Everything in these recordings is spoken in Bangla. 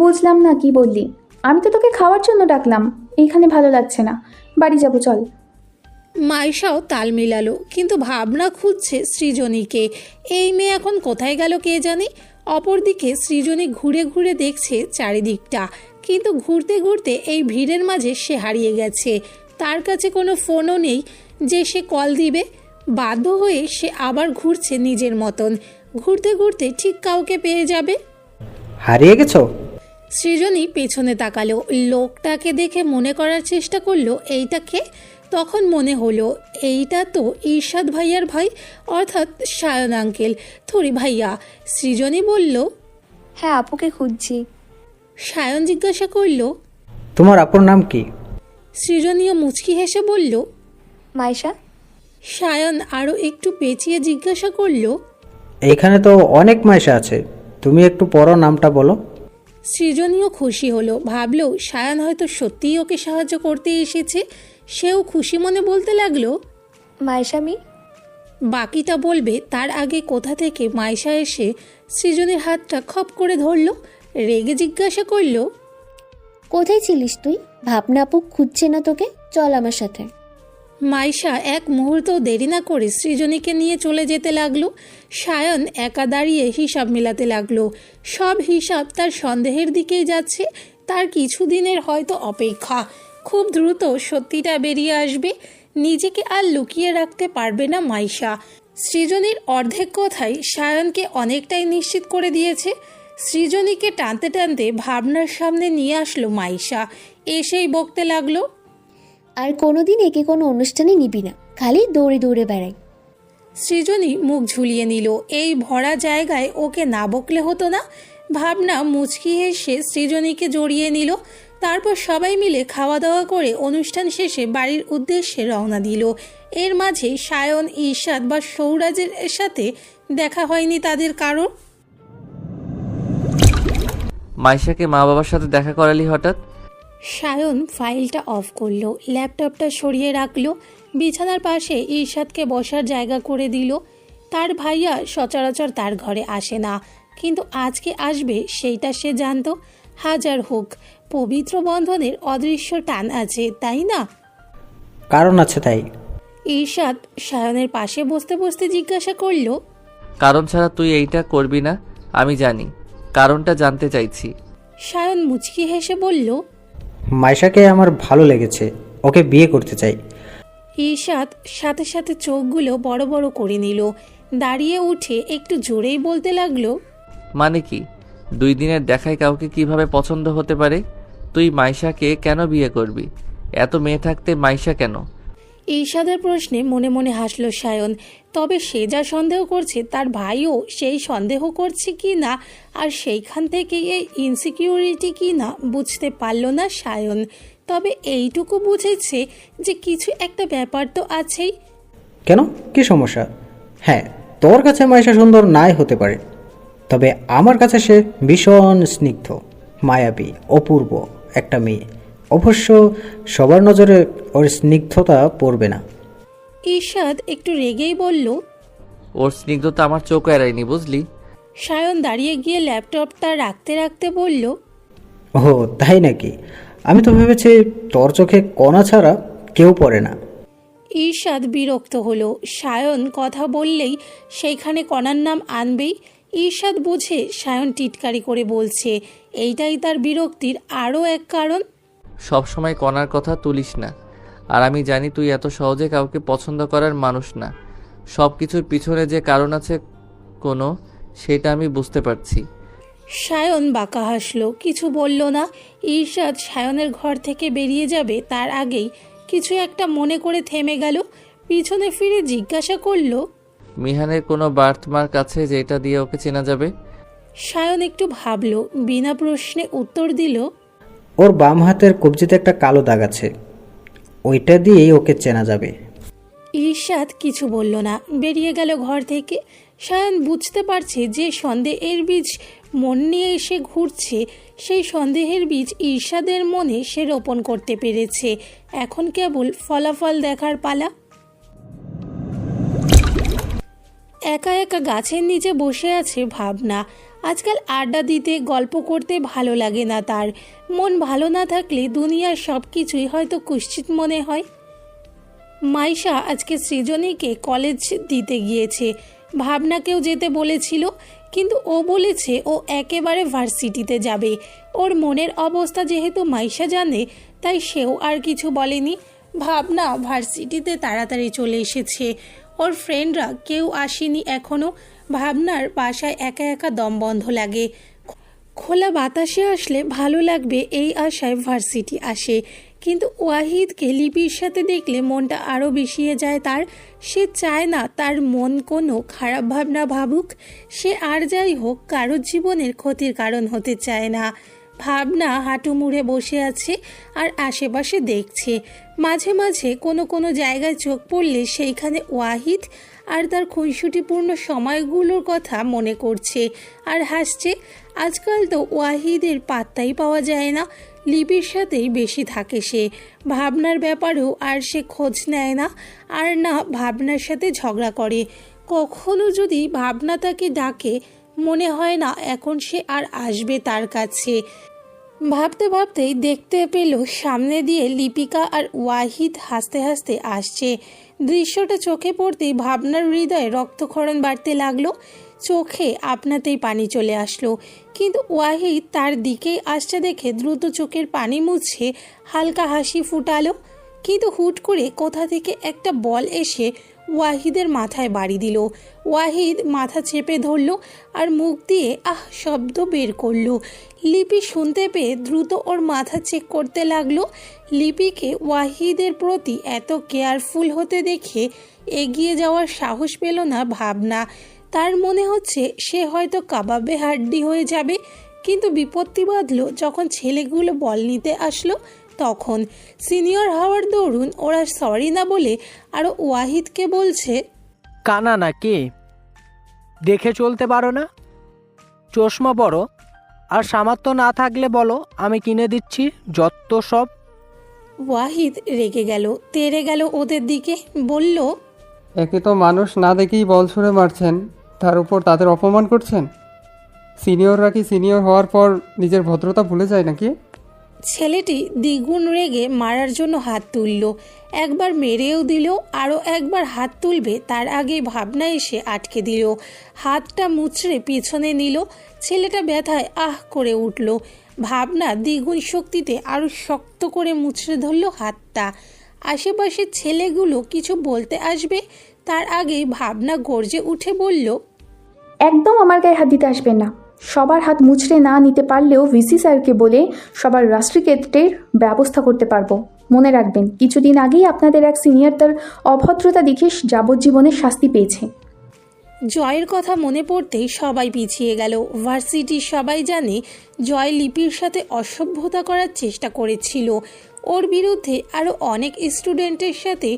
বুঝলাম না কি বললি। আমি তো তোকে খাওয়ার জন্য ডাকলাম। এইখানে ভালো লাগছে না, বাড়ি যাবো, চল। মাইশাও তাল মিলালো, কিন্তু ভাবনা খুঁজছে সৃজনীকে। এই মেয়ে এখন কোথায় গেল কে জানে। অপরদিকে সৃজনী ঘুরে ঘুরে দেখছে চারিদিকটা, কিন্তু ঘুরতে ঘুরতে এই ভিড়ের মাঝে সে হারিয়ে গেছে। তার কাছে কোনো ফোনও নেই যে সে কল দিবে। বাধ্য হয়ে সে আবার ঘুরছে নিজের মতন। ঘুরতে ঘুরতে ঠিক কাউকে পেয়ে যাবে। হারিয়ে গেছো? সৃজনী পেছনে তাকালো, লোকটাকে দেখে মনে করার চেষ্টা করলো এইটাকে। তখন মনে হলো এইটা তো ঈর্ষাদ ভাইয়ার ভাই, অর্থাৎ সায়ন আঙ্কেল। থরি ভাইয়া। সৃজনী বলল, হ্যাঁ, আপুকে খুঁজছি। সায়ন জিজ্ঞাসা করল, তোমার আপুর নাম কি? সৃজনীও মুচকি হেসে বলল, মাইশা। সায়ন আরও একটু পেঁচিয়ে জিজ্ঞাসা করল। এইখানে তো অনেক মাইশা আছে, তুমি একটু পড়ো, নামটা বলো। সৃজনীও খুশি হলো, ভাবলো সায়ন হয়তো সত্যিই ওকে সাহায্য করতে এসেছে। সেও খুশি মনে বলতে লাগলো, মাইশামি। বাকিটা বলবে তার আগে কোথা থেকে মাইশা এসে সৃজনীর হাতটা খপ করে ধরল। রেগে জিজ্ঞাসা করল, কোথায় ছিলিস তুই? ভাবনা আপু খুঁজছে না তোকে, চল আমার সাথে। মাইশা এক মুহূর্ত দেরি না করে সৃজনীকে নিয়ে চলে যেতে লাগলো। সায়ন একা দাঁড়িয়ে হিসাব মেলাতে লাগলো। সব হিসাব তার সন্দেহের দিকেই যাচ্ছে। তার কিছুদিনের হয়তো অপেক্ষা, খুব দ্রুত সত্যিটা বেরিয়ে আসবে। নিজেকে আর লুকিয়ে রাখতে পারবে না মাইশা। সৃজনীর অর্ধেক কথাই সায়নকে অনেকটাই নিশ্চিত করে দিয়েছে। সৃজনীকে টানতে টানতে ভাবনার সামনে নিয়ে আসলো মাইশা। এসেই বকতে লাগলো, আর কোনোদিন একে কোনো অনুষ্ঠানে নিবি না, খালি দৌড়ে দৌড়ে বেড়াই। সৃজনী মুখ ঝুলিয়ে নিল। এই ভরা জায়গায় ওকে না বকলে হতো না। ভাবনা মুচকি হেসে সৃজনীকে জড়িয়ে নিল। তারপর সবাই মিলে খাওয়া দাওয়া করে অনুষ্ঠান শেষে বাড়ির উদ্দেশ্যে রওনা দিল। এর মাঝে সায়ন, ঈর্ষাদ বা সৌরাজের সাথে দেখা হয়নি তাদের কারো। মাইশাকে মা বাবার সাথে দেখা করালি হঠাৎ? সায়ন ফাইলটা অফ করলো, ল্যাপটপটা সরিয়ে রাখলো, বিছানার পাশে ঈর্ষাদকে বসার জায়গা করে দিল। তার ভাইয়া সচরাচর তার ঘরে আসে না, কিন্তু আজকে আসবে সেইটা সে জানতো। হাজার হোক, পবিত্র বন্ধনের অদৃশ্য টান আছে, তাই না? কারণ আছে তাই। ঈর্ষাদ সায়নের পাশে বসতে বসতে জিজ্ঞাসা করল, কারণ ছাড়া তুই এইটা করবি না, আমি জানি। কারণটা জানতে চাইছি। সায়ন মুচকি হেসে বলল, মাইশাকে আমার ভালো লেগেছে, ওকে বিয়ে করতে চাই। ঈর্ষাদ সাথে সাথে চোখগুলো বড় বড় করে নিল। দাঁড়িয়ে উঠে একটু জোরেই বলতে লাগলো, মানে কি? 2 দিনের দেখায় কাউকে কিভাবে পছন্দ হতে পারে? তুই মাইশাকে কেন বিয়ে করবি? এত মেয়ে থাকতে মাইশা কেন? ঈর্ষাদের প্রশ্নে মনে মনে হাসল সায়ন। তবে সে যা সন্দেহ করছে তার ভাইও সেই সন্দেহ করছে কি না, আর সেইখান থেকে এই ইনসিকিউরিটি কি না বুঝতে পারল না সায়ন। তবে এইটুকু বুঝেছে যে কিছু একটা ব্যাপার তো আছেই। কেন, কি সমস্যা? হ্যাঁ, তোর কাছে মাইশা সুন্দর নাই হতে পারে, তবে আমার কাছে সে ভীষণ স্নিগ্ধ, মায়াবী, অপূর্ব একটা মেয়ে। অবশ্য সবার নজরে ওর স্নিগ্ধতা পড়বে না। ঈর্ষাদ একটু রেগেই বলল, ওর স্নিগ্ধতা আমার চোখ এড়ায়নি, বুঝলি? সায়ন দাঁড়িয়ে গিয়ে ল্যাপটপটা রাখতে রাখতে বলল, ও তাই নাকি? আমি তো ভেবেছি তোর চোখে কণা ছাড়া কেউ পড়ে না। ঈর্ষাদ বিরক্ত হলো। সায়ন কথা বললেই সেইখানে কণার নাম আনবেই। ঈর্ষাদ বুঝে সায়ন টিটকারি করে বলছে, এইটাই তার বিরক্তির আরও এক কারণ। সব সময় কণার কথা তুলিস না। আর আমি জানি তুই এত সহজে কাউকে পছন্দ করার মানুষ না। সব কিছুর পিছনে যে কারণ আছে কোনো, সেটা আমি বুঝতে পারছি। সায়ন বাঁকা হাসলো, কিছু বলল না। ঈর্ষাদ সায়নের ঘর থেকে বেরিয়ে যাবে তার আগেই কিছু একটা মনে করে থেমে গেল। পিছনে ফিরে জিজ্ঞাসা করল, মিহানের কোনো বার্থমার্ক আছে যেটা দিয়ে ওকে চেনা যাবে? সায়ন একটু ভাবলো, বিনা প্রশ্নে উত্তর দিল, ওর বাম হাতের কবজিতে একটা কালো দাগ আছে, ওইটা দিয়েই ওকে চেনা যাবে। ঈর্ষাদ কিছু বলল না, বেরিয়ে গেল ঘর থেকে। সায়ন বুঝতে পারছে যে সন্দেহের বীজ মন নিয়ে এসে ঘুরছে, সেই সন্দেহের বীজ ঈর্ষাদের মনে সে রোপণ করতে পেরেছে। এখন কেবল ফলাফল দেখার পালা। একা একা গাছের নিচে বসে আছে ভাবনা। আজকাল আড্ডা দিতে গল্প করতে ভালো লাগে না তার। মন ভালো না থাকলে দুনিয়ার সব কিছুই হয়তো কুৎসিত মনে হয়। মাইশা আজকে সৃজনীকে কলেজ দিতে গিয়েছে। ভাবনাকেও যেতে বলেছিল, কিন্তু ও বলেছে ও একেবারে ভার্সিটিতে যাবে। ওর মনের অবস্থা যেহেতু মাইশা জানে, তাই সেও আর কিছু বলেনি। ভাবনা ভার্সিটিতে তাড়াতাড়ি চলে এসেছে। ওর ফ্রেন্ডরা কেউ আসেনি এখনও। ভাবনার বাসায় একা একা দম বন্ধ লাগে। খোলা বাতাসে আসলে ভালো লাগবে এই আশায় ভার্সিটি আসে। কিন্তু ওয়াহিদকে লিপির সাথে দেখলে মনটা আরও বিষিয়ে যায় তার। সে চায় না তার মন কোনো খারাপ ভাবনা ভাবুক। সে আর যাই হোক কারোর জীবনের ক্ষতির কারণ হতে চায় না। ভাবনা হাঁটু মুড়ে বসে আছে আর আশেপাশে দেখছে। মাঝে মাঝে কোনো জায়গায় চোখ পড়লে সেইখানে ওয়াহিদ আর তার খুনসুটিপূর্ণ সময়গুলোর কথা মনে করছে আর হাসছে। আজকাল তো ওয়াহিদের পাত্তাই পাওয়া যায় না। লিপির সাথেই বেশি থাকে সে। ভাবনার ব্যাপারেও আর সে খোঁজ নেয় না, আর না ভাবনার সাথে ঝগড়া করে। কখনো যদি ভাবনা তাকে ডাকে, মনে হয় না এখন সে আর আসবে তার কাছে। ভাবতে ভাবতেই দেখতে পেল সামনে দিয়ে লিপিকা আর ওয়াহিদ হাসতে হাসতে আসছে। দৃশ্যটা চোখে পড়তেই ভাবনার হৃদয়ে রক্তক্ষরণ বাড়তে লাগলো। চোখে আপনাতেই পানি চলে আসলো। কিন্তু ওয়াহিদ তার দিকেই আসছে দেখে দ্রুত চোখের পানি মুছে হালকা হাসি ফুটালো। কিন্তু হুট করে কোথা থেকে একটা বল এসে ওয়াহিদের মাথায় বাড়ি দিল। ওয়াহিদ মাথা চেপে ধরল আর মুখ দিয়ে আহ শব্দ বের করলো। লিপি শুনতে পেয়ে দ্রুত ওর মাথা চেক করতে লাগলো। লিপিকে ওয়াহিদের প্রতি এত কেয়ারফুল হতে দেখে এগিয়ে যাওয়ার সাহস পেল না ভাবনা। তার মনে হচ্ছে সে হয়তো কাবাবে হাড্ডি হয়ে যাবে। কিন্তু বিপত্তি বাঁধল যখন ছেলেগুলো বল নিতে আসলো। তখন সিনিয়র হওয়ার দরুন ওরা সরি না বলে আরও ওয়াহিদকে বলছে, কানা নাকি? দেখে চলতে পারো না? চশমা পরো, আর সামর্থ্য না থাকলে বলো, আমি কিনে দিচ্ছি যত সব। ওয়াহিদ রেগে গেল, তেড়ে গেল ওদের দিকে, বলল, একে তো মানুষ না দেখেই বল ছুঁড়ে মারছেন, তার উপর তাদের অপমান করছেন। সিনিয়ররা কি সিনিয়র হওয়ার পর নিজের ভদ্রতা ভুলে যায় নাকি? ছেলেটি দ্বিগুণ রেগে মারার জন্য হাত তুলল। একবার মেরেও দিল, আরও একবার হাত তুলবে তার আগেই ভাবনা এসে আটকে দিল। হাতটা মুচড়ে পিছনে নিল। ছেলেটা ব্যথায় আহ করে উঠল। ভাবনা দ্বিগুণ শক্তিতে আরও শক্ত করে মুচড়ে ধরল হাতটা। আশেপাশের ছেলেগুলো কিছু বলতে আসবে তার আগেই ভাবনা গর্জে উঠে বলল, একদম আমার গায়ে হাত দিতে আসবেন না। সবার হাত মুচড়ে না নিতে পারলেও ভিসি স্যারকে বলে সবার রাষ্ট্রীয়ত্বের ব্যবস্থা করতে পারবো। মনে রাখবেন, কিছুদিন আগেই আপনাদের এক সিনিয়র তার অভদ্রতা দেখে যাবজ্জীবনের শাস্তি পেয়েছে। জয়ের কথা মনে পড়তেই সবাই পিছিয়ে গেল। ভার্সিটির সবাই জানে জয় লিপির সাথে অসভ্যতা করার চেষ্টা করেছিল। ওর বিরুদ্ধে আরও অনেক স্টুডেন্টের সাথে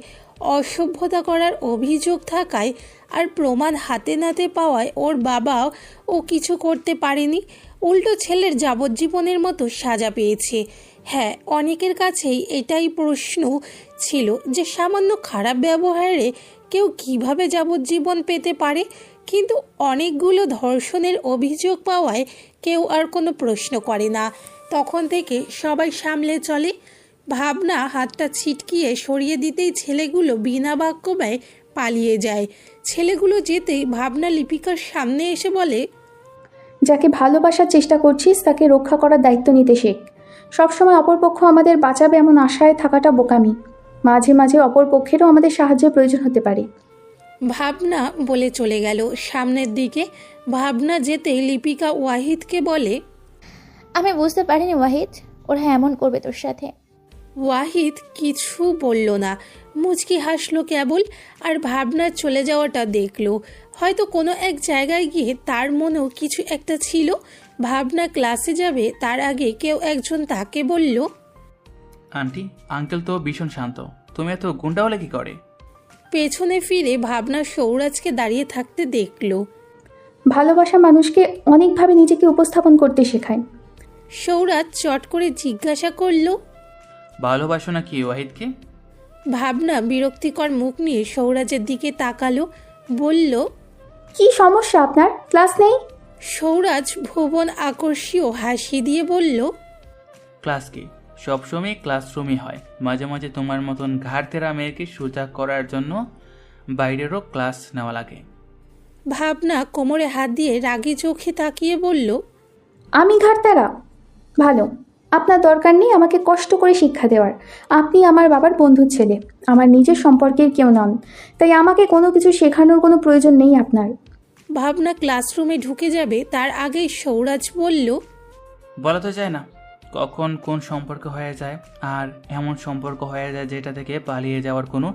অসভ্যতা করার অভিযোগ থাকায় আর প্রমাণ হাতে নাতে পাওয়ায় ওর বাবাও ও কিছু করতে পারেনি। উল্টো ছেলের যাবজ্জীবনের মতো সাজা পেয়েছে। হ্যাঁ, অনেকের কাছেই এটাই প্রশ্ন ছিল যে সামান্য খারাপ ব্যবহারে কেউ কিভাবে যাবজ্জীবন পেতে পারে। কিন্তু অনেকগুলো ধর্ষণের অভিযোগ পাওয়ায় কেউ আর কোনো প্রশ্ন করে না। তখন থেকে সবাই সামলে চলে। ভাবনা হাতটা ছিটকিয়ে সরিয়ে দিতেই ছেলেগুলো বিনা বাক্য ব্যয় পালিয়ে যায়। ছেলেগুলো যেতেই ভাবনা লিপিকার সামনে এসে বলে, যাকে ভালোবাসার চেষ্টা করছিস তাকে রক্ষা করার দায়িত্ব নিতে শেখ। সবসময় অপরপক্ষ আমাদের বাঁচাবে এমন আশায় থাকাটা বোকামি। মাঝে মাঝে অপরপক্ষেরও আমাদের সাহায্যের প্রয়োজন হতে পারে। ভাবনা বলে চলে গেল সামনের দিকে। ভাবনা যেতেই লিপিকা ওয়াহিদকে বলে, আমি বুঝতে পারিনি ওয়াহিদ, ওরা এমন করবে তোর সাথে। ওয়াহিদ কিছু বলল না, মুচকি হাসলো কেবল। আর ভাবনার চলে যাওয়াটা দেখলো। হয়তো কোনো এক জায়গায় গিয়ে তার মনেও কিছু একটা ছিল। ভাবনা ক্লাসে যাবে তার আগে কেউ একজন তাকে বলল, আন্টি, আঙ্কেল তো ভীষণ শান্ত, তুমি এত গুন্ডা হলে কি করে? পেছনে ফিরে ভাবনা সৌরাজকে দাঁড়িয়ে থাকতে দেখলো। ভালোবাসা মানুষকে অনেকভাবে নিজেকে উপস্থাপন করতে শেখায়। সৌরাজ চট করে জিজ্ঞাসা করলো, ভালোবাসো না কি ওয়াহিদকে? ভাবনা বিরক্তিকর মুখ নিয়ে সৌরাজের দিকে তাকালো, বলল, কি সমস্যা আপনার? ক্লাস নেই? সৌরাজ ভুবন আকর্ষীয় হাসি দিয়ে বলল, ক্লাস কি? সবসময় ক্লাসরুমই হয়, মাঝে মাঝে তোমার মতন ঘাড়তেরা মেয়েকে সোজা করার জন্য বাইরেরও ক্লাস নেওয়া লাগে। ভাবনা কোমরে হাত দিয়ে রাগী চোখে তাকিয়ে বলল, আমি ঘাটতারা? ভালো, আপনার দরকার নেই আমাকে কষ্ট করে শিক্ষা দেওয়ার। আপনি আমার বাবার বন্ধুর ছেলে, আমার নিজের সম্পর্কের কেউ নন, তাই আমাকে কোনো কিছু শেখানোর কোনো প্রয়োজন নেই আপনার। ভাবনা ক্লাসরুমে ঢুকে যাবে তার আগেই সৌরাজ বলল, বলা তো যায় না কখন কোন সম্পর্ক হয়ে যায়, আর এমন সম্পর্ক হয়ে যায় যেটা থেকে পালিয়ে যাওয়ার কোনো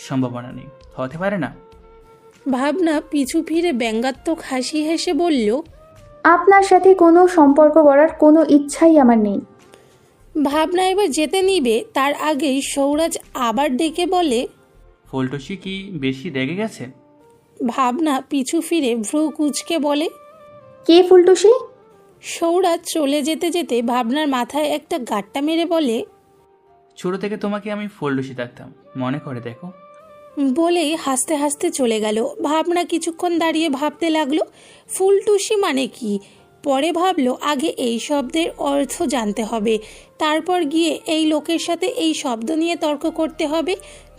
সম্ভাবনা নেই, হতে পারে না? ভাবনা পিছু ফিরে ব্যঙ্গাত্মক হাসি হেসে বলল, আপনার সাথে কোনো সম্পর্ক গড়ার কোনো ইচ্ছাই আমার নেই। ভাবনা এবার যেতে নিবে তার আগেই সৌরাজ আবার ডেকে বলে, ফুলটুসি কি বেশি রেগে গেছে? ভাবনা পিছু ফিরে ভ্রু কুঁচকে বলে, কে ফুলটুসি? সৌরাজ চলে যেতে যেতে ভাবনার মাথায় একটা গাঁট্টা মেরে বলে, ছোট থেকে তোমাকে আমি ফুলটুসি ডাকতাম, মনে করে দেখো। বলেই হাসতে হাসতে চলে গেল। ভাবনা কিছুক্ষণ দাঁড়িয়ে ভাবতে লাগলো ফুলটুসি মানে কি। পরে ভাবলো আগে এই শব্দের অর্থ জানতে হবে, তারপর গিয়ে এই লোকের সাথে এই শব্দ নিয়ে তর্ক করতে হবে।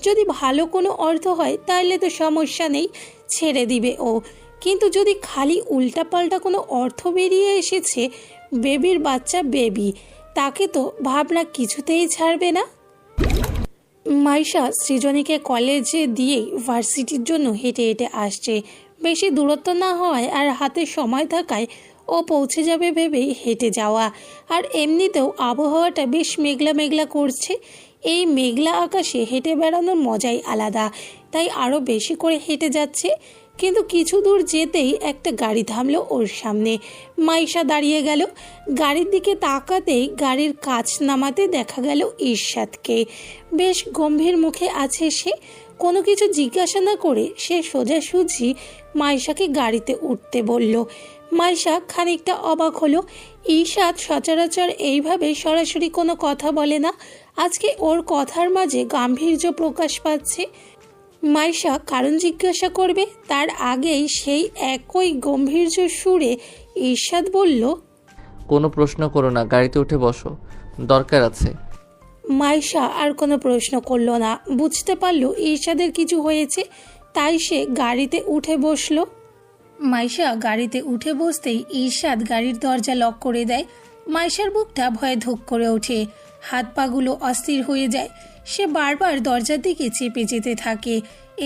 যদি ভালো কোনো অর্থ হয় তাহলে তো সমস্যা নেই, ছেড়ে দিবে ও। কিন্তু যদি খালি উল্টাপাল্টা কোনো অর্থ বেরিয়ে এসেছে, বেবির বাচ্চা বেবি, তাকে তো ভাবনা কিছুতেই ছাড়বে না। মাইশা সৃজনীকে কলেজে দিয়েই ভার্সিটির জন্য হেঁটে হেঁটে আসছে। বেশি দূরত্ব না হওয়ায় আর হাতে সময় থাকায় ও পৌঁছে যাবে ভেবেই হেঁটে যাওয়া। আর এমনিতেও আবহাওয়াটা বেশ মেঘলা মেঘলা করছে। এই মেঘলা আকাশে হেঁটে বেড়ানোর মজাই আলাদা, তাই আরও বেশি করে হেঁটে যাচ্ছে। কিন্তু কিছু দূর যেতেই একটা গাড়ি থামলো ওর সামনে। মাইশা দাঁড়িয়ে গেল। গাড়ির দিকে তাকাতেই গাড়ির কাঁচ নামাতে দেখা গেল ঈর্ষাদকে। বেশ গম্ভীর মুখে আছে সে। কোনো কিছু জিজ্ঞাসা না করে সে সোজাসুজি মাইশাকে গাড়িতে উঠতে বলল। মাইশা খানিকটা অবাক হলো। ঈর্ষাদ সচরাচর এইভাবে সরাসরি কোনো কথা বলে না, আজকে ওর কথার মাঝে গাম্ভীর্য প্রকাশ পাচ্ছে। মাইশা কারণ জিজ্ঞাসা করবে তার আগেই সেই একই গম্ভীর্য সুরে ঈর্ষাদ বলল, কোনো প্রশ্ন করো না, গাড়িতে উঠে বসো, দরকার আছে। মাইশা আর কোনো প্রশ্ন করল না। বুঝতে পারল ঈর্ষাদের কিছু হয়েছে, তাই সে গাড়িতে উঠে বসল। মাইশা গাড়িতে উঠে বসতেই ঈর্ষাদ গাড়ির দরজা লক করে দেয়। মাইশার বুকটা ভয়ে ধুক করে ওঠে, হাত পাগুলো অস্থির হয়ে যায়। সে বারবার দরজার দিকে চেপে যেতে থাকে।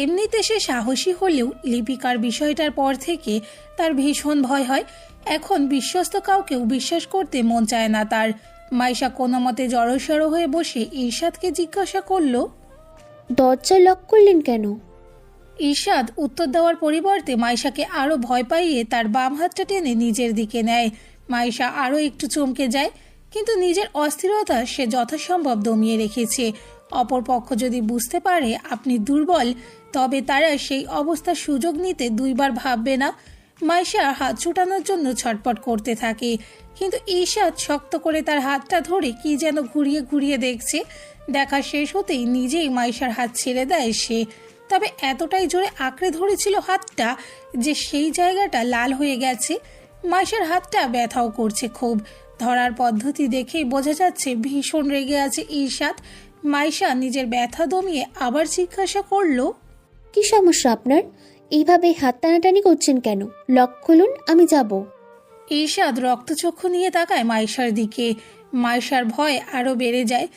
এমনিতে সে সাহসী হলেও লিপিকার বিষয়টার পর থেকে তার ভীষণ ভয় হয়। এখন বিশ্বস্ত কাউকেও বিশ্বাস করতে মন চায় না তার। মাইশা কোনো মতে জড়সড় হয়ে বসে ঈর্ষাদকে জিজ্ঞাসা করলো, দরজা লক করলেন কেন? ঈর্ষাদ উত্তর দেওয়ার পরিবর্তে মাইশাকে আরও ভয় পাইয়ে তার বাম হাতটা টেনে নিজের দিকে নেয়। মাইশা আরও একটু চমকে যায়, কিন্তু নিজের অস্থিরতা সে যথাসম্ভব দমিয়ে রেখেছে। অপরপক্ষ যদি বুঝতে পারে আপনি দুর্বল, তবে তারা সেই অবস্থার সুযোগ নিতে দুইবার ভাববে না। মাইশা হাত ছুটানোর জন্য ছটপট করতে থাকে, কিন্তু ঈর্ষাদ শক্ত করে তার হাতটা ধরে কি যেন ঘুরিয়ে ঘুরিয়ে দেখছে। দেখা শেষ হতেই নিজেই মাইশার হাত ছেড়ে দেয় সে। তবে এতটাই জোরে আঁকড়ে ধরেছিল হাতটা যে সেই জায়গাটা লাল হয়ে গেছে। মাইশার হাতটা ব্যথাও করছে খুব। ধরার পদ্ধতি দেখেই বোঝা যাচ্ছে ভীষণ রেগে আছে ঈর্ষাদ। মাইশা নিজের ব্যথা দমিয়ে আবার জিজ্ঞাসা করলো, কি সমস্যা আপনার? এইভাবে হাত টানাটানি করছেন কেন? লক খুলুন, আমি যাব। ঈর্ষাদ রক্তচক্ষু নিয়ে তাকায় মাইশার দিকে। মাইশার ভয় আরও বেড়ে যায়।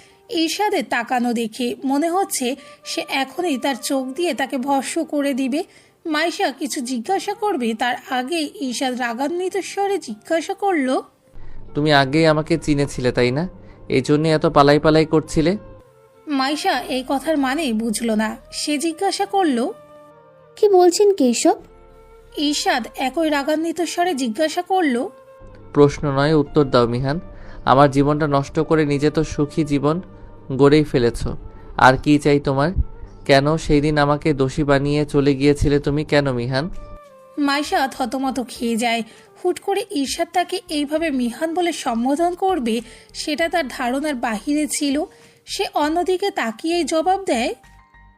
ঈর্ষাদের তাকানো দেখে মনে হচ্ছে সে এখনই তার চোখ দিয়ে তাকে ভস্ম করে দিবে। মাইশা কিছু জিজ্ঞাসা করবে তার আগেই ঈর্ষাদ রাগান্বিত স্বরে জিজ্ঞাসা করলো, তুমি আগেই আমাকে চিনেছিলে তাই না? এই জন্য এত পালাই পালাই করছিলে? মাইশা এই কথার মানে বুঝলো না। সে জিজ্ঞাসা করলো, কি বলছেন কেশব? ঈর্ষাদ একই রাগান্বিত স্বরে জিজ্ঞাসা করলো, প্রশ্ন নয়, উত্তর দাও মিহান। আমার জীবনটা নষ্ট করে নিজে তো সুখী জীবন গড়েই ফেলেছ, আর কি চাই তোমার? কেন সেই দিন আমাকে দোষী বানিয়ে চলে গিয়েছিলে তুমি? কেন মিহান? মাইশা থতমত খেয়ে যায়। হুট করে ঈর্ষাদ তাকে এইভাবে মিহান বলে সম্বোধন করবে সেটা তার ধারণার বাহিরে ছিল। সে অন্যদিকে তাকিয়েই জবাব দেয়,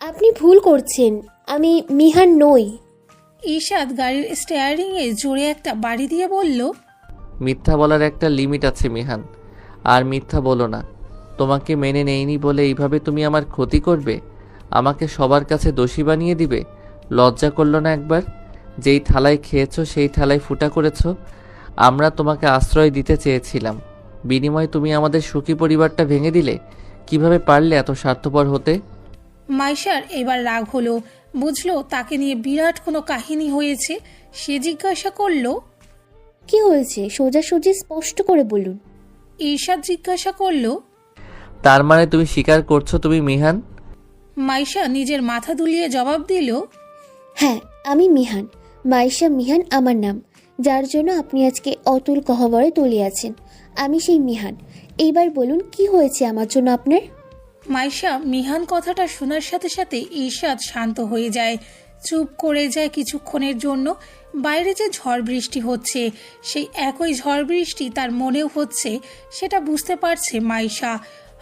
আপনি ভুল করছেন, আমি মিহান নই। ঈশাদ গাড়ির স্টিয়ারিংয়ে জোরে একটা বাড়ি দিয়ে বলল, মিথ্যা বলার একটা লিমিট আছে মিহান, আর মিথ্যা বলো না। তোমাকে মেনে নেইনি বলে এইভাবে তুমি আমার ক্ষতি করবে, আমাকে সবার কাছে দোষী বানিয়ে দিবে। লজ্জা করলো না একবার? যেই থালায় খেয়েছো সেই থালায় ফুটা করেছো। আমরা তোমাকে আশ্রয় দিতে চেয়েছিলাম, বিনিময়ে তুমি আমাদের সুখী পরিবারটা ভেঙে দিলে। কিভাবে পারলে এত স্বার্থপর হতে? মাইশার এবার রাগ হলো, বুঝলো তাকে নিয়ে বিরাট কোনো কাহিনী হয়েছে। সে জিজ্ঞাসা করলো, কি হয়েছে সোজাসুজি স্পষ্ট করে বলুন। ঈশাদ জিজ্ঞাসা করলো, তার মানে তুমি স্বীকার করছো তুমি মিহান? মাইশা নিজের মাথা দুলিয়ে জবাব দিল, হ্যাঁ, আমি মিহান। মাইশা মিহান আমার নাম, যার জন্য আপনি আজকে অতুল গহ্বরে তলিয়ে আছেন। আমি সেই মিহান। এইবার বলুন কি হয়েছে আমার জন্য আপনার। মাইশা মিহান কথাটা শোনার সাথে সাথে ঈশাদ শান্ত হয়ে যায়, চুপ করে যায় কিছুক্ষণের জন্য। বাইরে যে ঝড় বৃষ্টি হচ্ছে, সেই একই ঝড় বৃষ্টি তার মনেও হচ্ছে, সেটা বুঝতে পারছে মাইশা।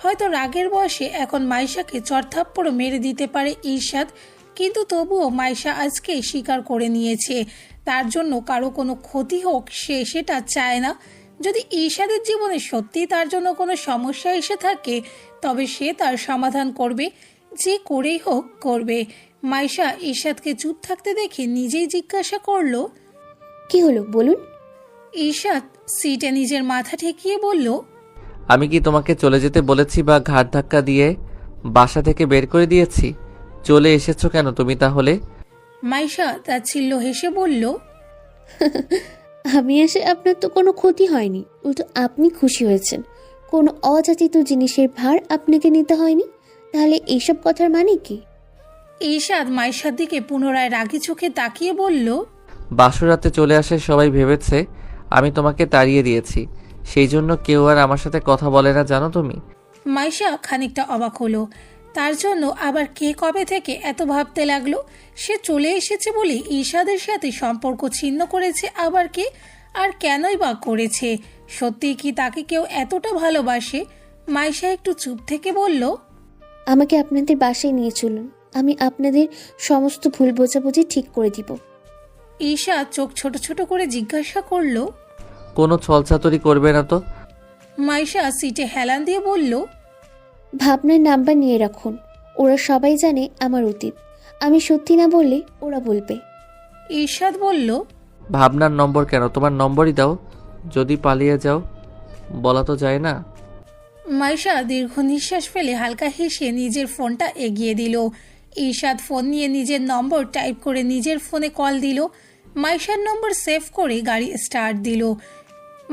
হয়তো রাগের বয়সে এখন মাইশাকে চড়থাপ্পড়ও মেরে দিতে পারে ঈশাদ, কিন্তু তবুও মাইশা আজকে স্বীকার করে নিয়েছে তার জন্য কারো কোনো ক্ষতি হোক সে সেটা চায় না। যদি ঈশাদের জীবনে সত্যি তার জন্য কোনো সমস্যা এসে থাকে, তবে সে তার সমাধান করবে, যে করেই হোক করবে। মাইশা ঈশাদকে চুপ থাকতে দেখে নিজেই জিজ্ঞাসা করলো, কি হলো বলুন। ঈশাদ সিটে নিজের মাথা ঠেকিয়ে বলল, আমি কি তোমাকে চলে যেতে বলেছি বা ঘাট ধাক্কা দিয়ে বাসা থেকে বের করে দিয়েছি? চলে এসেছো কেন তুমি তাহলে? মাইশা তাচ্ছিল্য হেসে বলল, আমি এসে আপনার তো কোনো ক্ষতি হয়নি, উল্টো আপনি খুশি হয়েছেন। কোনো অযাচিত জিনিসের ভার আপনাকে নিতে হয়নি। তাহলে এইসব কথার মানে কি? ঈশাদ মাইশার দিকে পুনরায় রাগী চোখে তাকিয়ে বলল, বাসরাতে চলে আসে সবাই ভেবেছে আমি তোমাকে তাড়িয়ে দিয়েছি, সেই জন্য কেউ আর আমার সাথে কথা বলে না, জানো তুমি? মাইশা খানিকটা অবাক হলো। তার জন্য আবার কে কবে থেকে এত ভাবতে লাগলো? সে চলে এসেছে বলে ঈশাদের সাথে সম্পর্ক ছিন্ন করেছে আবার কে? আর কেনই বা করেছে? সত্যি কি তাকে কেউ এতটা ভালোবাসে? মাইশা একটু চুপ থেকে বলল, আমাকে আপনাদের বাসায় নিয়ে চলুন, আমি আপনাদের সমস্ত ভুল বোঝাবুঝি ঠিক করে দিব। ঈশা চোখ ছোট ছোট করে জিজ্ঞাসা করলো, কোনো ছলচাতুরি করবে না তো? মাইশা সিটে হেলান দিয়ে বলল, ভাবনার নাম্বার নিয়ে রাখুন। ওরা সবাই জানে আমার অতীত। আমি সত্যি না বললে ওরা বলবে। ঈশাদ বলল, ভাবনার নম্বর কেন? তোমার নম্বরই দাও, যদি পালিয়ে যাও। বলা তো যায় না। মাইশা দীর্ঘ নিঃশ্বাস ফেলে হালকা হেসে নিজের ফোনটা এগিয়ে দিল। ঈশাদ ফোন নিয়ে নিজের নম্বর টাইপ করে নিজের ফোনে কল দিল। মাইশার নম্বর সেভ করে গাড়ি স্টার্ট দিল।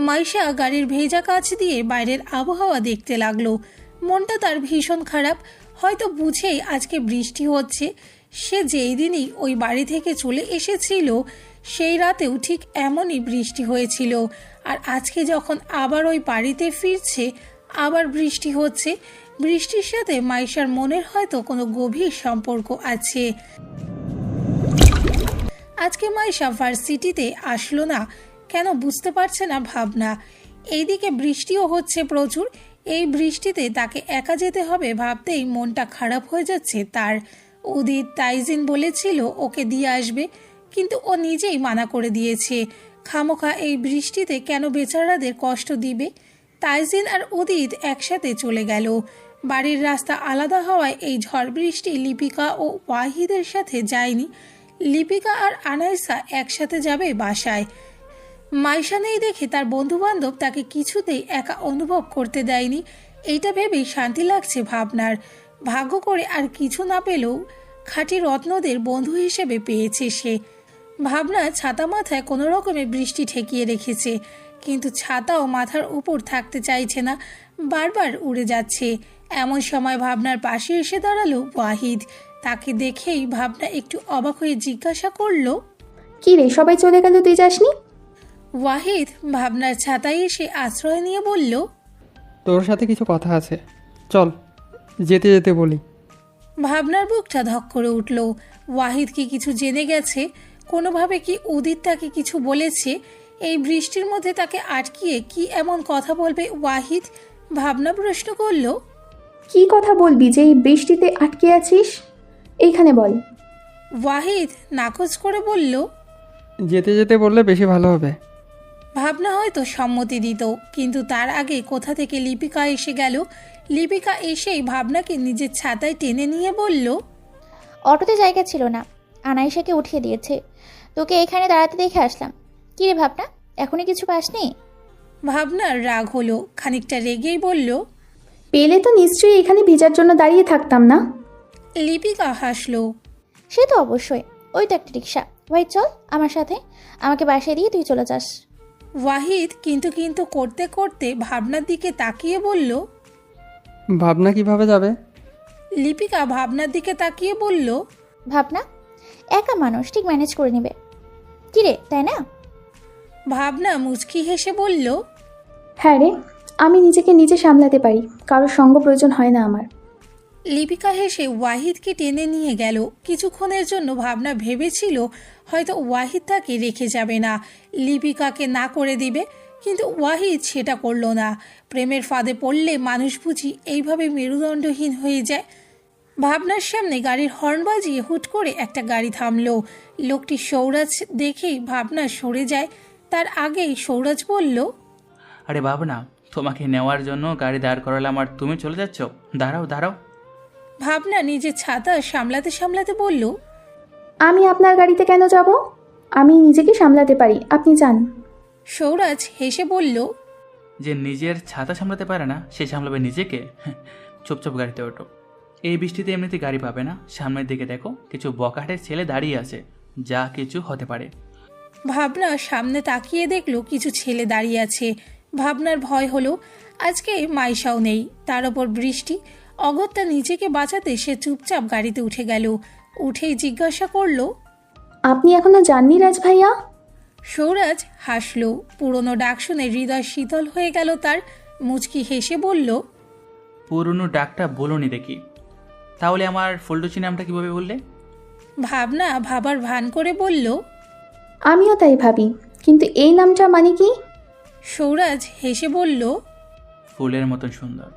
মাইশা গাড়ির ভেজা কাঁচ দিয়ে বাইরের আবহাওয়া দেখতে লাগলো। মনটা তার ভীষণ খারাপ, হয়তো বুঝেই আজকে বৃষ্টি হচ্ছে। সে যেই দিনই ওই বাড়ি থেকে চলে এসেছিল সেই রাতেও ঠিক এমনই বৃষ্টি হয়েছিল, আর আজকে যখন আবার ওই বাড়িতে ফিরছে আবার বৃষ্টি হচ্ছে। বৃষ্টির সাথে মাইশার মনের হয়তো কোনো গভীর সম্পর্ক আছে। আজকে মাইশা ভার্সিটিতে আসলো না কেন বুঝতে পারছে না ভাবনা। এইদিকে বৃষ্টিও হচ্ছে প্রচুর। এই বৃষ্টিতে তাকে একা যেতে হবে ভাবতেই মনটা খারাপ হয়ে যাচ্ছে তার। উদিত তাইজিন বলেছিল ওকে দিয়ে আসবে, কিন্তু ও নিজেই মানা করে দিয়েছে। খামোখা এই বৃষ্টিতে কেন বেচারাদের কষ্ট দিবে। তাইজিন আর উদিত একসাথে চলে গেল। বাড়ির রাস্তা আলাদা হওয়ায় এই ঝড় বৃষ্টি লিপিকা ও ওয়াহিদের সাথে যায়নি। লিপিকা আর আনাইসা একসাথে যাবে বাসায়। মাইশা নেই দেখে তার বন্ধুবান্ধব তাকে কিছুতেই একা অনুভব করতে দেয়নি। এইটা ভেবেই শান্তি লাগছে ভাবনার। ভাগ্য করে আর কিছু না পেলেও খাঁটি রত্নদের বন্ধু হিসেবে পেয়েছে সে। ভাবনা ছাতা মাথায় কোনো রকমে বৃষ্টি ঠেকিয়ে রেখেছে, কিন্তু ছাতাও মাথার উপর থাকতে চাইছে না, বারবার উড়ে যাচ্ছে। এমন সময় ভাবনার পাশে এসে দাঁড়ালো ওয়াহিদ। তাকে দেখেই ভাবনা একটু অবাক হয়ে জিজ্ঞাসা করলো, কি রে, সবাই চলে গেল, তুই যাসনি? ওয়াহিদ ভাবনার ছাতায় এসে আশ্রয় নিয়ে বলল, তোর সাথে কিছু কথা আছে, চল যেতে যেতে বলি। ভাবনার বুকটা ধক করে উঠল। ওয়াহিদ কি কিছু জেনে গেছে? কোনোভাবে কি উদিত তাকে কিছু বলেছে? এই বৃষ্টির মধ্যে তাকে আটকিয়ে কি এমন কথা বলবে ওয়াহিদ? ভাবনা প্রশ্ন করল, কি কথা বলবি যে এই বৃষ্টিতে আটকে আছিস? এইখানে বল। ওয়াহিদ নাকচ করে বলল, যেতে যেতে বললে বেশি ভালো হবে। ভাবনা হয়তো সম্মতি দিত, কিন্তু তার আগে কোথা থেকে লিপিকা এসে গেল। লিপিকা এসেই ভাবনাকে নিজের ছাতায় টেনে নিয়ে বলল, অটোতে জায়গা ছিল না, আনাইশাকে উঠিয়ে দিয়েছে, তোকে এখানে দাঁড়াতে দেখে আসলাম। কী রে ভাবনা, এখনই কিছু পাসনি? ভাবনার রাগ হলো, খানিকটা রেগেই বলল, পেলে তো নিশ্চয়ই এখানে ভিজার জন্য দাঁড়িয়ে থাকতাম না। লিপিকা হাসলো। সে তো অবশ্যই, ওই তো একটা রিক্সা। ভাই চল আমার সাথে, আমাকে বাসায় দিয়ে তুই চলে যাস। ওয়াহিদ কিন্তু কিন্তু করতে করতে ভাবনার দিকে তাকিয়ে বলল। ভাবনা কিভাবে যাবে? লিপিকা ভাবনার দিকে তাকিয়ে বলল, ভাবনা একা মানুষ, ঠিক ম্যানেজ করে নেবে। কী রে, তাই না? ভাবনা মুচকি হেসে বলল, হ্যাঁ রে, আমি নিজেকে নিজে সামলাতে পারি, কারোর সঙ্গ প্রয়োজন হয় না আমার। লিপিকা হেসে ওয়াহিদকে টেনে নিয়ে গেল। কিছুক্ষণের জন্য ভাবনা ভেবেছিল হয়তো ওয়াহিদ তাকে রেখে যাবে না, লিপিকাকে না করে দিবে, কিন্তু ওয়াহিদ সেটা করল না। প্রেমের ফাঁদে পড়লে মানুষ বুঝি এইভাবে মেরুদণ্ডহীন হয়ে যায়। ভাবনার সামনে গাড়ির হর্ন বাজিয়ে হুট করে একটা গাড়ি থামলো। লোকটি সৌরাজ দেখেই ভাবনা সরে যায়। তার আগেই সৌরাজ বলল, আরে ভাবনা, তোমাকে নেওয়ার জন্য গাড়ি দাঁড় করালাম আর তুমি চলে যাচ্ছ? দাঁড়াও দাঁড়াও। ভাবনা নিজের ছাতা সামলাতে সামলাতে বলল, আমি আপনার গাড়িতে কেন যাব? আমি নিজেকে সামলাতে পারি, আপনি যান। সৌরাজ হেসে বলল, যে নিজের ছাতা সামলাতে পারে না সে সামলাবে নিজেকে? চুপচাপ গাড়িতে ওঠো। এই বৃষ্টিতে এমনিতে গাড়ি পাবে না। সামনের দিকে দেখো, কিছু বকাটের ছেলে দাঁড়িয়ে আছে, যা কিছু হতে পারে। ভাবনা সামনে তাকিয়ে দেখলো কিছু ছেলে দাঁড়িয়ে আছে। ভাবনার ভয় হলো, আজকে মাইশাও নেই, তার ওপর বৃষ্টি। অগত্যা নিজেকে বাঁচাতে সে চুপচাপ গাড়িতে উঠে গেল। উঠেই জিজ্ঞাসা করলো, আপনি এখনো যাননি রাজ ভাইয়া? সৌরাজ হাসলো। পুরনো ডাক শুনে হৃদয় শীতল হয়ে গেল তার। মুচকি হেসে বলল, পুরনো ডাকটা বলোনি দেখি। তাহলে আমার ফুলটুচি নামটা কিভাবে বললে? ভাবনা ভাবার ভান করে বলল, আমিও তাই ভাবি, কিন্তু এই নামটা মানে কি? সৌরাজ হেসে বলল। ফুলের মতন সুন্দর।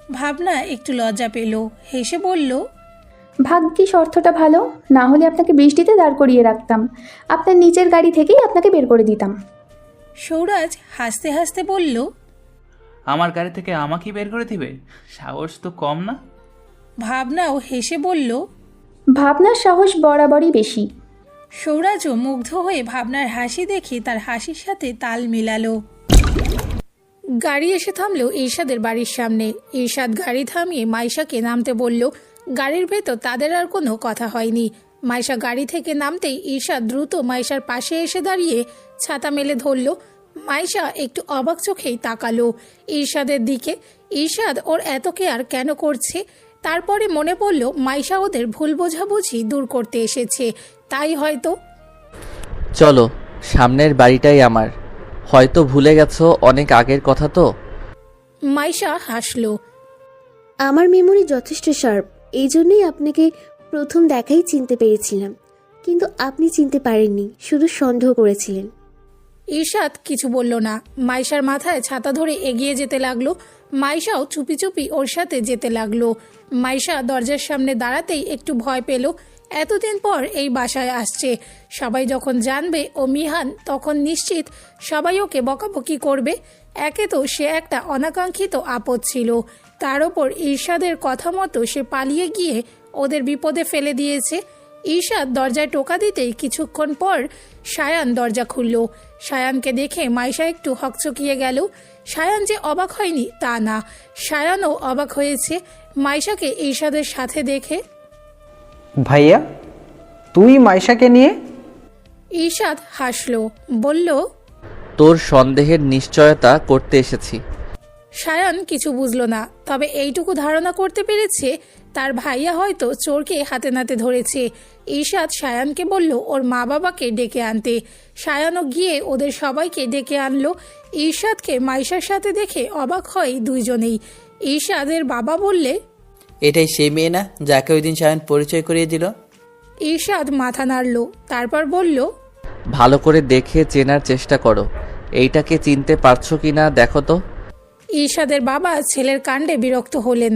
ভাবনা একটু লজ্জা পেল, হেসে বলল, ভাগ্যিস অর্থটা ভালো, না হলে আপনাকে বৃষ্টিতে দাঁড় করিয়ে রাখতাম, আপনার নিচের গাড়ি থেকেই আপনাকে বের করে দিতাম। সৌরাজ হাসতে হাসতে বলল, আমার গাড়ি থেকে আমাকেই বের করে দিবে? সাহস তো কম না। ভাবনাও হেসে বলল। ভাবনার সাহস বরাবরই বেশি। সৌরাজও মুগ্ধ হয়ে ভাবনার হাসি দেখে তার হাসির সাথে তাল মিলালো। গাড়ি এসে থামলো ইরশাদের বাড়ির সামনে। ইরশাদ গাড়ি থামিয়ে মাইশাকে নামতে বলল। গাড়ির ভেতর তাদের আর কোনো কথা হয়নি। মাইশা গাড়ি থেকে নামতেই ইরশাদ দ্রুত মাইশার পাশে এসে দাঁড়িয়ে ছাতা মেলে ধরল। মাইশা একটু অবাক চোখেই তাকালো ইরশাদের দিকে। ইরশাদ ওর এত কেয়ার কেন করছে? তারপরে মনে পড়ল মাইশা ওদের ভুল বোঝাবুঝি দূর করতে এসেছে, তাই হয়তো। চলো, সামনের বাড়িটাই আমার। হয়তো ভুলে গেছো, অনেক আগের কথা তো। মাইশা হাসলো। আমার মেমোরি যথেষ্ট শার্প, এই জন্যই আপনাকে প্রথম দেখাই চিনতে পেরেছিলাম, কিন্তু আপনি চিনতে পারেননি, শুধু সন্দেহ করেছিলেন। ইরশাদ কিছু বলল না। মাইশার মাথায় ছাতা ধরে এগিয়ে যেতে লাগলো। মাইশাও চুপি চুপি ওর সাথে যেতে লাগলো। মাইশা দরজার সামনে দাঁড়াতেই একটু ভয় পেল। এতদিন পর এই বাসায় আসছে, সবাই যখন জানবে ও মিহান, তখন নিশ্চিত সবাই ওকে বকাবকি করবে। একে তো সে একটা অনাকাঙ্ক্ষিত আপদ ছিল, তার ওপর ইরশাদের কথা মতো সে পালিয়ে গিয়ে ওদের বিপদে ফেলে দিয়েছে। ইরশাদ দরজায় টোকা দিতেই কিছুক্ষণ পর সায়ান দরজা খুলল। সায়ানকে দেখে মাইশা একটু হকচকিয়ে গেল। সায়ান যে অবাক হয়নি তা না, সায়ানও অবাক হয়েছে মাইশাকে ইরশাদের সাথে দেখে। ভাইয়া, তুই মাইশাকে নিয়ে? ইরশাদ হাসলো, বলল, তোর সন্দেহের নিশ্চয়তা করতে এসেছি। সায়ান কিছু বুঝল না, তবে এইটুকু ধারণা করতে পেরেছে তার ভাইয়া হয়তো চোরকে হাতে নাতে ধরেছে। ইরশাদ সায়ানকে বলল ওর মা বাবাকে ডেকে আনতে। সায়ানও গিয়ে ওদের সবাইকে ডেকে আনলো। ইরশাদকে মাইশার সাথে দেখে অবাক হয় দুইজনেই। ইরশাদের বাবা বললে, এটাই সেই মেয়ে না যাকে ওই দিন সায়ন পরিচয় করিয়ে দিল? ইরশাদ মাথা নাড়ল, তারপর বলল, ভালো করে দেখে চেনার চেষ্টা করো, এইটাকে চিনতে পারছো কিনা দেখো তো। ইরশাদের বাবা ছেলের কাণ্ডে বিরক্ত হলেন।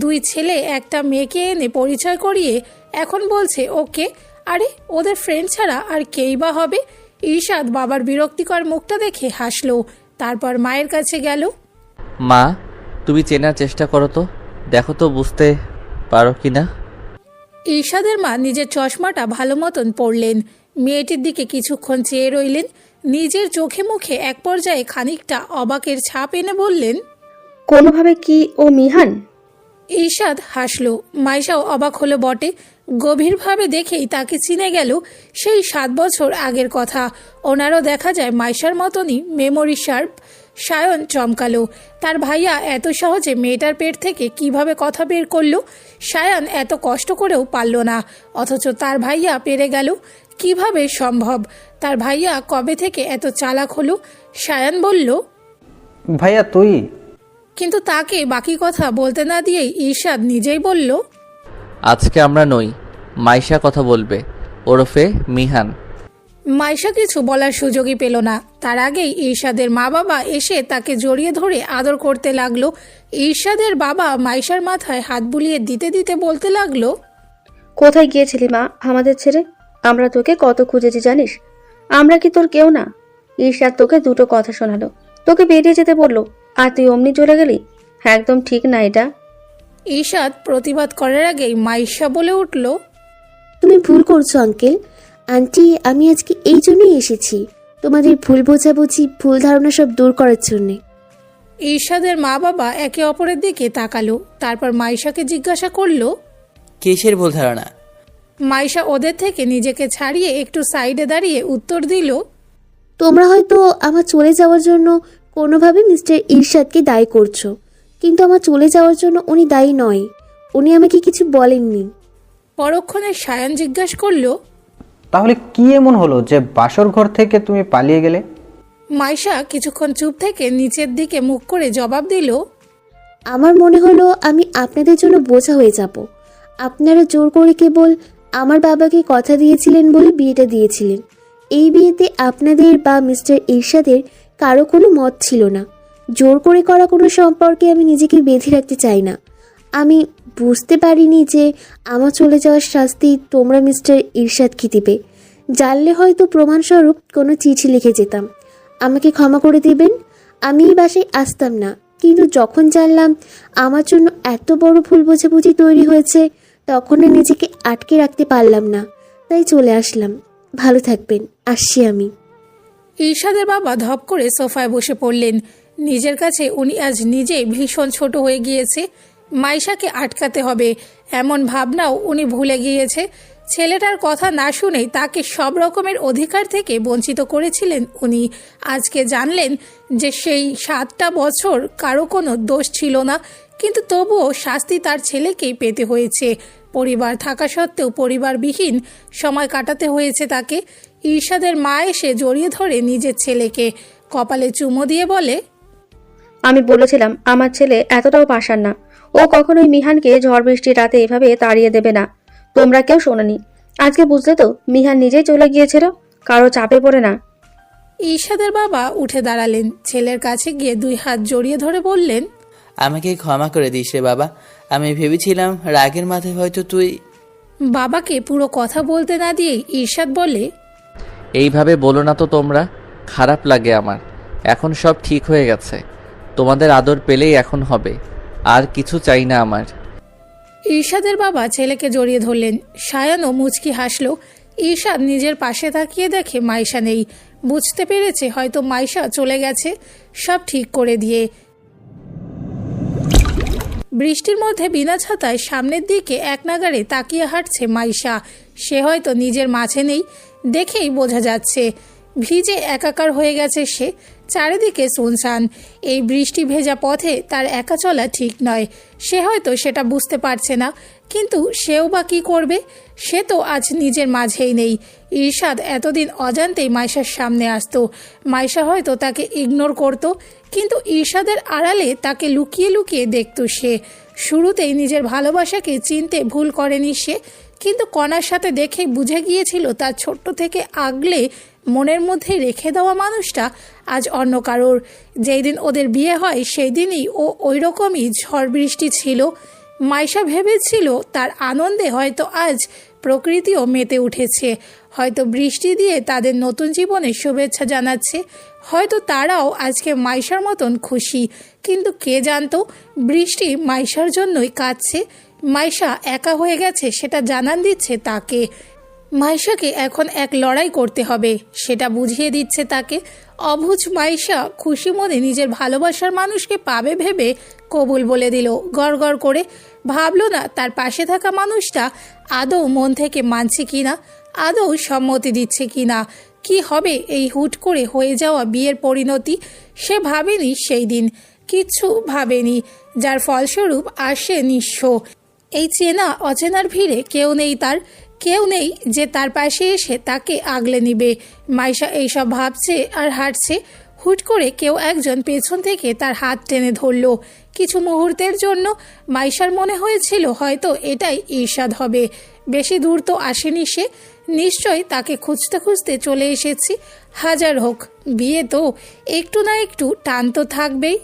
দুই ছেলে একটা মেয়েকে এনে পরিচয় করিয়ে এখন বলছে ওকে। আরে ওদের ফ্রেন্ড ছাড়া আর কেই বা হবে? ঈশাদ বাবার বিরক্তিকর মুখটা দেখে হাসলো, তারপর মায়ের কাছে গেল। মা, তুমি চেনার চেষ্টা করো তো, দেখো তো বুঝতে পারো কি না। ঈশাদের মা নিজের চশমাটা ভালো মতন পরলেন, মেয়েটির দিকে কিছুক্ষণ চেয়ে রইলেন, নিজের চোখে মুখে এক পর্যায়ে খানিকটা অবাকের ছাপ এনে বললেন, কোনোভাবে কি ও মিহান? ঈশাদ হাসলো। মাইশাও অবাক হলো বটে, গভীরভাবে দেখেই তাকে চিনে গেল সেই 7 বছর আগের কথা। ওনারও দেখা যায় মাইশার মতনই মেমোরি শার্প। সায়ন চমকালো, তার ভাইয়া এত সহজে মেয়েটার পেট থেকে কিভাবে কথা বের করলো। সায়ন এত কষ্ট করেও পারল না, অথচ তার ভাইয়া পেরে গেল। কিভাবে সম্ভব? তার ভাইয়া কবে থেকে এত চালাক হলো? সায়ন বলল, ভাইয়া তুই? কিন্তু তাকে বাকি কথা বলতে না দিয়েই ঈশাদ নিজেই বলল, আজকে আমরা নই, মাইশা কথা বলবে, ওরফে মিহান। মাইশা কিছু বলার সুযোগই পেল না। তার আগেই ঈশাদের মা বাবা এসে তাকে জড়িয়ে ধরে আদর করতে লাগলো। ঈশাদের বাবা মাইশার মাথায় হাত বুলিয়ে দিতে দিতে বলতে লাগলো, কোথায় গিয়েছিলি মা আমাদের ছেড়ে? আমরা তোকে কত খুঁজেছি জানিস? আমরা কি তোর কেউ না? ঈশাদ তোকে দুটো কথা শোনালো, তোকে বেরিয়ে যেতে বললো, আর তুই অমনি চলে গেলি। একদম ঠিক না এটা। ঈশাদ প্রতিবাদ করার আগেই মাইশা বলে উঠল, তুমি ভুল করছো আঙ্কেল। আন্টি, আমি আজকে এই জন্যই এসেছি, তোমাদের ভুল বোঝাবুঝি, ভুল ধারণা সব দূর করার জন্যে। ঈশাদের মা বাবা একে অপরের দিকে তাকালো, তারপর মাইশাকে জিজ্ঞাসা করলো। কিসের ভুল ধারণা? মাইশা ওদের থেকে নিজেকে ছাড়িয়ে একটু সাইডে দাঁড়িয়ে উত্তর দিল, তোমরা হয়তো আমার চলে যাওয়ার জন্য কোনোভাবে মিস্টার ইরশাদকে দায়ী করছো, কিন্তু আমার চলে যাওয়ার জন্য উনি দায়ী নয়। উনি আমাকে কিছু বলেননি। পরক্ষণে সায়ন জিজ্ঞাসা করলো, তাহলে কি এমন হলো যে বাসর ঘর থেকে তুমি পালিয়ে গেলে? মাইশা কিছুক্ষণ চুপ থেকে নিচের দিকে মুখ করে জবাব দিল, আমার মনে হলো আমি আপনাদের জন্য বোঝা হয়ে যাব। আপনারা জোর করে কেবল আমার বাবাকে কথা দিয়েছিলেন বলে বিয়েটা দিয়েছিলেন। এই বিয়েতে আপনাদের বা মিস্টার ইরশাদের কারো কোনো মত ছিল না। জোর করে করা কোনো সম্পর্কে আমি নিজেকে বেঁধে রাখতে চাই না। আমি বুঝতে পারিনি যে আমার চলে যাওয়ার শাস্তি তোমরা মিস্টার ইরশাদকে দিবে। জানলে হয়তো প্রমাণস্বরূপ কোনো চিঠি লিখে যেতাম। আমাকে ক্ষমা করে দিবেন। আমি এই বাসায় আসতাম না, কিন্তু যখন জানলাম আমার জন্য এত বড় ভুল বোঝাবুঝি তৈরি হয়েছে, তখন আর নিজেকে আটকে রাখতে পারলাম না, তাই চলে আসলাম। ভালো থাকবেন, আসছি আমি। ঈশাদের বাবা ধপ করে সোফায় বসে পড়লেন। নিজের কাছে উনি আজ নিজেই ভীষণ ছোট হয়ে গিয়েছে। মাইশাকে আটকাতে হবে এমন ভাবনাও উনি ভুলে গিয়েছে। ছেলেটার কথা না শুনেই তাকে সব রকমের অধিকার থেকে বঞ্চিত করেছিলেন উনি। আজকে জানলেন যে সেই 7টা বছর কারো কোনো দোষ ছিল না, কিন্তু তবুও শাস্তি তার ছেলেকেই পেতে হয়েছে। পরিবার থাকা সত্ত্বেও পরিবারবিহীন সময় কাটাতে হয়েছে তাকে। ঈশাদের মা এসে জড়িয়ে ধরে নিজের ছেলেকে, কপালে চুমো দিয়ে বলে, আমি বলেছিলাম আমার ছেলে এতটাও পাষাণ না। ও কখনোই মিহানকে ঝড় বৃষ্টির রাতে এভাবে তাড়িয়ে দেবে না। তোমরা কেউ শোনোনি। আজকে বুঝলে তো, মিহান নিজেই চলে গিয়েছিল, কারো চাপে পড়ে না। ঈশাদের বাবা উঠে দাঁড়ালেন, ছেলের কাছে গিয়ে 2 হাত জড়িয়ে ধরে বললেন, আমাকে ক্ষমা করে দিস রে বাবা। আমি ভেবেছিলাম রাগের মাথায় হয়তো তুই। বাবাকে পুরো কথা বলতে না দিয়েই ঈশাদ বলে, এইভাবে বলো না তো তোমরা, খারাপ লাগে আমার। এখন সব ঠিক হয়ে গেছে, তোমাদের আদর পেলেই এখন হবে, আর কিছু চাই না আমার। ঈশাদের বাবা ছেলেকে জড়িয়ে ধরলেন। সায়ানও মুচকি হাসলো। ঈশাদ নিজের পাশে তাকিয়ে দেখে মাইশা নেই। বুঝতে পেরেছে হয়তো মাইশা চলে গেছে সব ঠিক করে দিয়ে। বৃষ্টির মধ্যে বিনা ছাতায় সামনের দিকে এক নাগাড়ে তাকিয়ে হাঁটছে মাইশা। সে হয়তো নিজের মাঝে নেই, দেখেই বোঝা যাচ্ছে। ভিজে একাকার হয়ে গেছে সে। চারিদিকে সুনসান। এই বৃষ্টি ভেজা পথে তার একা চলা ঠিক নয়। সে হয়তো সেটা বুঝতে পারছে না, কিন্তু সেও বা কী করবে? সে তো আজ নিজের মাঝেই নেই। ঈশাদ এতদিন অজান্তেই মাইশার সামনে আসতো। মাইশা হয়তো তাকে ইগনোর করত, কিন্তু ঈশাদের আড়ালে তাকে লুকিয়ে লুকিয়ে দেখত সে। শুরুতেই নিজের ভালোবাসাকে চিনতে ভুল করেনি সে, কিন্তু কণার সাথে দেখেই বুঝে গিয়েছিল তার ছোট্ট থেকে আগলে মনের মধ্যে রেখে দেওয়া মানুষটা আজ অন্য কারোর। যেই দিন ওদের বিয়ে হয় সেই দিনই ও ওই রকমই ঝড় বৃষ্টি ছিল। মাইশা ভেবেছিল তার আনন্দে হয়তো আজ প্রকৃতিও মেতে উঠেছে, হয়তো বৃষ্টি দিয়ে তাদের নতুন জীবনের শুভেচ্ছা জানাচ্ছে, হয়তো তারাও আজকে মাইশার মতন খুশি। কিন্তু কে জানতো বৃষ্টি মাইশার জন্যই কাঁদছে। মাইশা একা হয়ে গেছে সেটা জানান দিচ্ছে তাকে। মাইশাকে এখন এক লড়াই করতে হবে সেটা বুঝিয়ে দিচ্ছে তাকে। অবুঝ মাইশা খুশি মনে নিজের ভালোবাসার মানুষকে পাবে ভেবে কবুল বলে দিল গড়গড় করে। ভাবলো না তার পাশে থাকা মানুষটা আদৌ মন থেকে মানছে কিনা, আদৌ সম্মতি দিচ্ছে কিনা। কি হবে এই হুট করে হয়ে যাওয়া বিয়ের পরিণতি? সে ভাবেনি সেই দিন, কিচ্ছু ভাবেনি, যার ফলস্বরূপ আসে নিঃস্ব। এই চেনা অচেনার ভিড়ে কেউ নেই তার, কেউ নেই যে তার পাশে এসে তাকে আগলে নিবে। মাইশা এইসব ভাবছে আর হাঁটছে। হুট করে কেউ একজন পেছন থেকে তার হাত টেনে ধরলো। কিছু মুহূর্তের জন্য মাইশার মনে হয়েছিল হয়তো এটাই ঈর্ষাদ হবে। বেশি দূর তো আসেনি সে, নিশ্চয় তাকে খুঁজতে খুঁজতে চলে এসেছি। হাজার হোক, বিয়ে তো একটু না একটু টান তো থাকবেই।